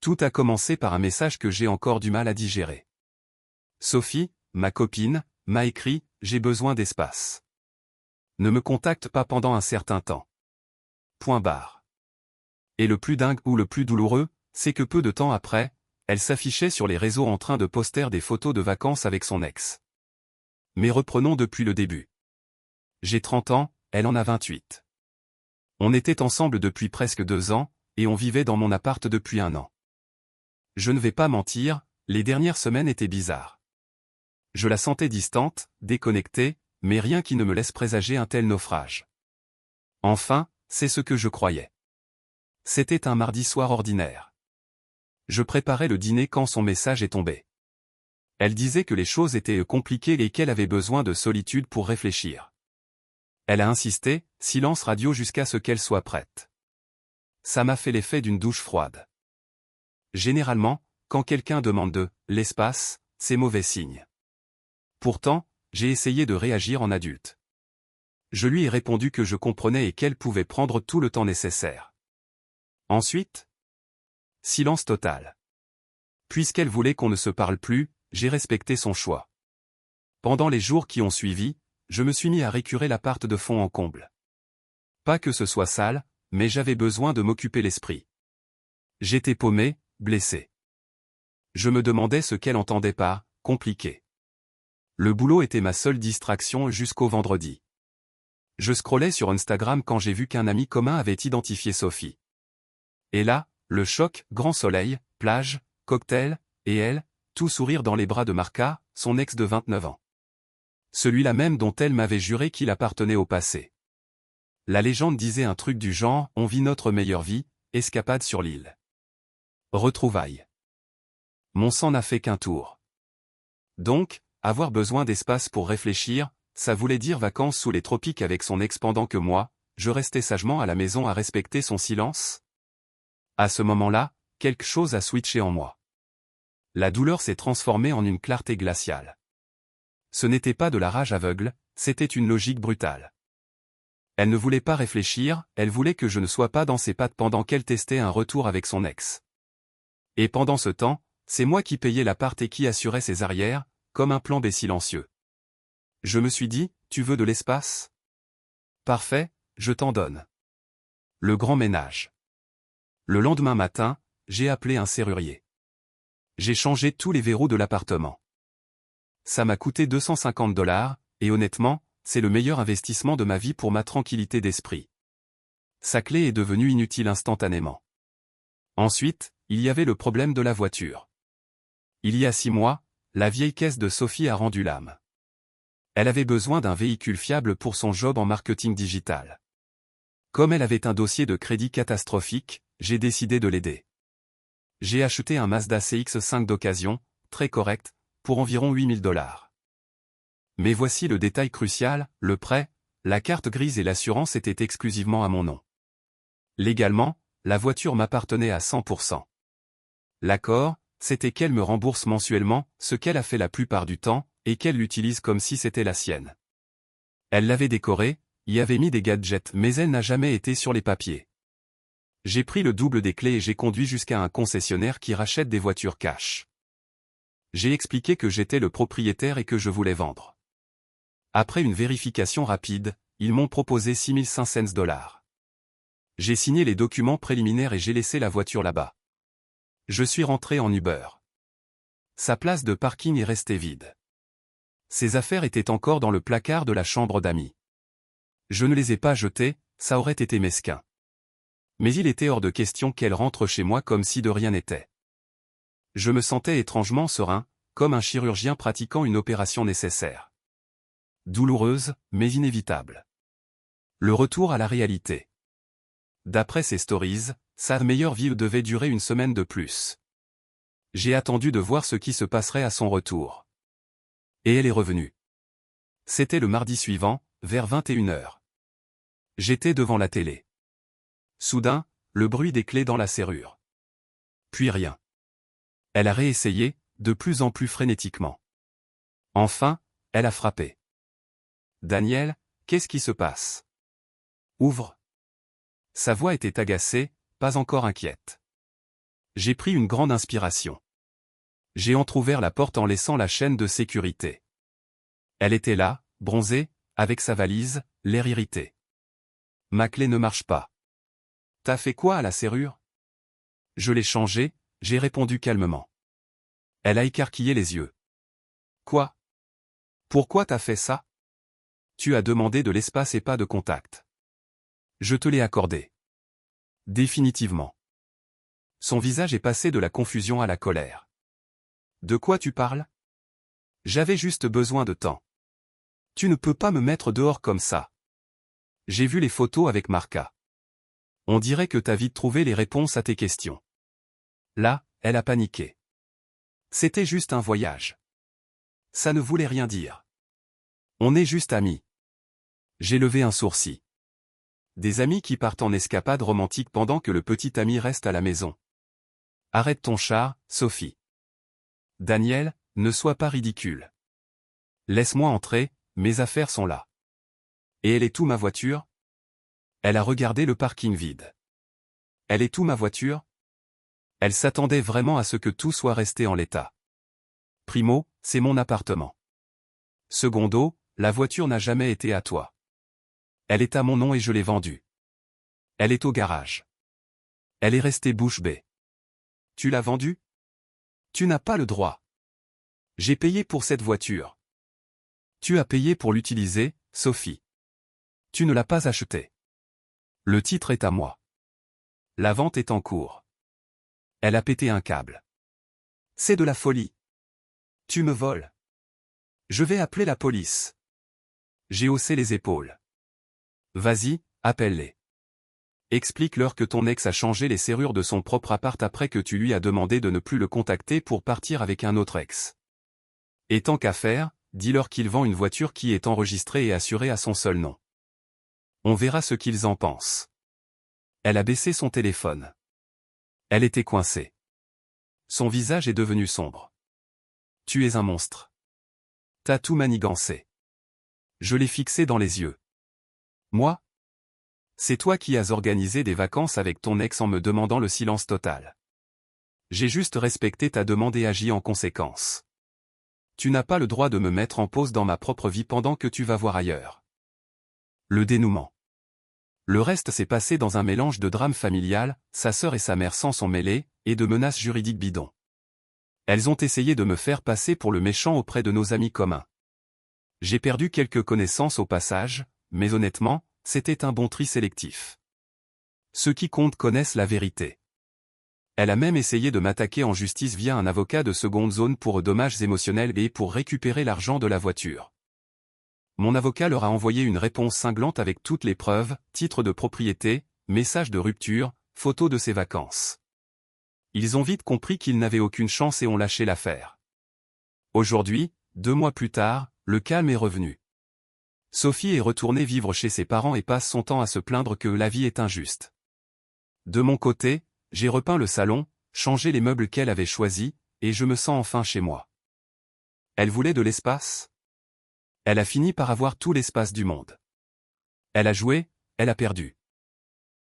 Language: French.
Tout a commencé par un message que j'ai encore du mal à digérer. Sophie, ma copine, m'a écrit « J'ai besoin d'espace. Ne me contacte pas pendant un certain temps. » Point barre. Et le plus dingue ou le plus douloureux, c'est que peu de temps après, elle s'affichait sur les réseaux en train de poster des photos de vacances avec son ex. Mais reprenons depuis le début. J'ai 30 ans, elle en a 28. On était ensemble depuis presque 2 ans, et on vivait dans mon appart depuis 1 an. Je ne vais pas mentir, les dernières semaines étaient bizarres. Je la sentais distante, déconnectée, mais rien qui ne me laisse présager un tel naufrage. Enfin, c'est ce que je croyais. C'était un mardi soir ordinaire. Je préparais le dîner quand son message est tombé. Elle disait que les choses étaient compliquées et qu'elle avait besoin de solitude pour réfléchir. Elle a insisté, silence radio jusqu'à ce qu'elle soit prête. Ça m'a fait l'effet d'une douche froide. Généralement, quand quelqu'un demande de l'espace, c'est mauvais signe. Pourtant, j'ai essayé de réagir en adulte. Je lui ai répondu que je comprenais et qu'elle pouvait prendre tout le temps nécessaire. Ensuite, silence total. Puisqu'elle voulait qu'on ne se parle plus, j'ai respecté son choix. Pendant les jours qui ont suivi, je me suis mis à récurer l'appart de fond en comble. Pas que ce soit sale, mais j'avais besoin de m'occuper l'esprit. J'étais paumé, blessé. Je me demandais ce qu'elle entendait par « compliqué ». Le boulot était ma seule distraction jusqu'au vendredi. Je scrollais sur Instagram quand j'ai vu qu'un ami commun avait identifié Sophie. Et là, le choc, grand soleil, plage, cocktail, et elle, tout sourire dans les bras de Marca, son ex de 29 ans. Celui-là même dont elle m'avait juré qu'il appartenait au passé. La légende disait un truc du genre « On vit notre meilleure vie, escapade sur l'île. » Retrouvailles. Mon sang n'a fait qu'un tour. Donc, avoir besoin d'espace pour réfléchir, ça voulait dire vacances sous les tropiques avec son ex pendant que moi, je restais sagement à la maison à respecter son silence? À ce moment-là, quelque chose a switché en moi. La douleur s'est transformée en une clarté glaciale. Ce n'était pas de la rage aveugle, c'était une logique brutale. Elle ne voulait pas réfléchir, elle voulait que je ne sois pas dans ses pattes pendant qu'elle testait un retour avec son ex. Et pendant ce temps, c'est moi qui payais l'appart et qui assurais ses arrières, comme un plan B silencieux. Je me suis dit, tu veux de l'espace? Parfait, je t'en donne. Le grand ménage. Le lendemain matin, j'ai appelé un serrurier. J'ai changé tous les verrous de l'appartement. Ça m'a coûté 250 $, et honnêtement, c'est le meilleur investissement de ma vie pour ma tranquillité d'esprit. Sa clé est devenue inutile instantanément. Ensuite, il y avait le problème de la voiture. Il y a 6 mois, la vieille caisse de Sophie a rendu l'âme. Elle avait besoin d'un véhicule fiable pour son job en marketing digital. Comme elle avait un dossier de crédit catastrophique, j'ai décidé de l'aider. J'ai acheté un Mazda CX-5 d'occasion, très correct, pour environ 8 000 $. Mais voici le détail crucial, le prêt, la carte grise et l'assurance étaient exclusivement à mon nom. Légalement, la voiture m'appartenait à 100%. L'accord, c'était qu'elle me rembourse mensuellement, ce qu'elle a fait la plupart du temps, et qu'elle l'utilise comme si c'était la sienne. Elle l'avait décorée, y avait mis des gadgets mais elle n'a jamais été sur les papiers. J'ai pris le double des clés et j'ai conduit jusqu'à un concessionnaire qui rachète des voitures cash. J'ai expliqué que j'étais le propriétaire et que je voulais vendre. Après une vérification rapide, ils m'ont proposé 6 500 $. J'ai signé les documents préliminaires et j'ai laissé la voiture là-bas. Je suis rentré en Uber. Sa place de parking est restée vide. Ses affaires étaient encore dans le placard de la chambre d'amis. Je ne les ai pas jetées, ça aurait été mesquin. Mais il était hors de question qu'elle rentre chez moi comme si de rien n'était. Je me sentais étrangement serein, comme un chirurgien pratiquant une opération nécessaire. Douloureuse, mais inévitable. Le retour à la réalité. D'après ses stories, sa meilleure vie devait durer une semaine de plus. J'ai attendu de voir ce qui se passerait à son retour. Et elle est revenue. C'était le mardi suivant, vers 21 h. J'étais devant la télé. Soudain, le bruit des clés dans la serrure. Puis rien. Elle a réessayé, de plus en plus frénétiquement. Enfin, elle a frappé. Daniel, qu'est-ce qui se passe? Ouvre. Sa voix était agacée, pas encore inquiète. J'ai pris une grande inspiration. J'ai entrouvert la porte en laissant la chaîne de sécurité. Elle était là, bronzée, avec sa valise, l'air irrité. Ma clé ne marche pas. T'as fait quoi à la serrure? Je l'ai changée, j'ai répondu calmement. Elle a écarquillé les yeux. Quoi? Pourquoi t'as fait ça? Tu as demandé de l'espace et pas de contact. Je te l'ai accordé. Définitivement. Son visage est passé de la confusion à la colère. De quoi tu parles? J'avais juste besoin de temps. Tu ne peux pas me mettre dehors comme ça. J'ai vu les photos avec Marca. On dirait que t'as vite trouvé les réponses à tes questions. Là, elle a paniqué. C'était juste un voyage. Ça ne voulait rien dire. On est juste amis. J'ai levé un sourcil. Des amis qui partent en escapade romantique pendant que le petit ami reste à la maison. Arrête ton char, Sophie. Daniel, ne sois pas ridicule. Laisse-moi entrer, mes affaires sont là. Et elle est où ma voiture? Elle a regardé le parking vide. Elle est où ma voiture? Elle s'attendait vraiment à ce que tout soit resté en l'état. Primo, c'est mon appartement. Secondo, la voiture n'a jamais été à toi. Elle est à mon nom et je l'ai vendue. Elle est au garage. Elle est restée bouche bée. Tu l'as vendue? Tu n'as pas le droit. J'ai payé pour cette voiture. Tu as payé pour l'utiliser, Sophie. Tu ne l'as pas achetée. Le titre est à moi. La vente est en cours. Elle a pété un câble. C'est de la folie. Tu me voles. Je vais appeler la police. J'ai haussé les épaules. Vas-y, appelle-les. Explique-leur que ton ex a changé les serrures de son propre appart après que tu lui as demandé de ne plus le contacter pour partir avec un autre ex. Et tant qu'à faire, dis-leur qu'il vend une voiture qui est enregistrée et assurée à son seul nom. On verra ce qu'ils en pensent. Elle a baissé son téléphone. Elle était coincée. Son visage est devenu sombre. Tu es un monstre. T'as tout manigancé. Je l'ai fixé dans les yeux. Moi? C'est toi qui as organisé des vacances avec ton ex en me demandant le silence total. J'ai juste respecté ta demande et agi en conséquence. Tu n'as pas le droit de me mettre en pause dans ma propre vie pendant que tu vas voir ailleurs. Le dénouement. Le reste s'est passé dans un mélange de drame familial, sa sœur et sa mère s'en sont mêlées, et de menaces juridiques bidons. Elles ont essayé de me faire passer pour le méchant auprès de nos amis communs. J'ai perdu quelques connaissances au passage, mais honnêtement, c'était un bon tri sélectif. Ceux qui comptent connaissent la vérité. Elle a même essayé de m'attaquer en justice via un avocat de seconde zone pour dommages émotionnels et pour récupérer l'argent de la voiture. Mon avocat leur a envoyé une réponse cinglante avec toutes les preuves, titre de propriété, message de rupture, photo de ses vacances. Ils ont vite compris qu'ils n'avaient aucune chance et ont lâché l'affaire. Aujourd'hui, 2 mois plus tard, le calme est revenu. Sophie est retournée vivre chez ses parents et passe son temps à se plaindre que la vie est injuste. De mon côté, j'ai repeint le salon, changé les meubles qu'elle avait choisis, et je me sens enfin chez moi. Elle voulait de l'espace? Elle a fini par avoir tout l'espace du monde. Elle a joué, elle a perdu.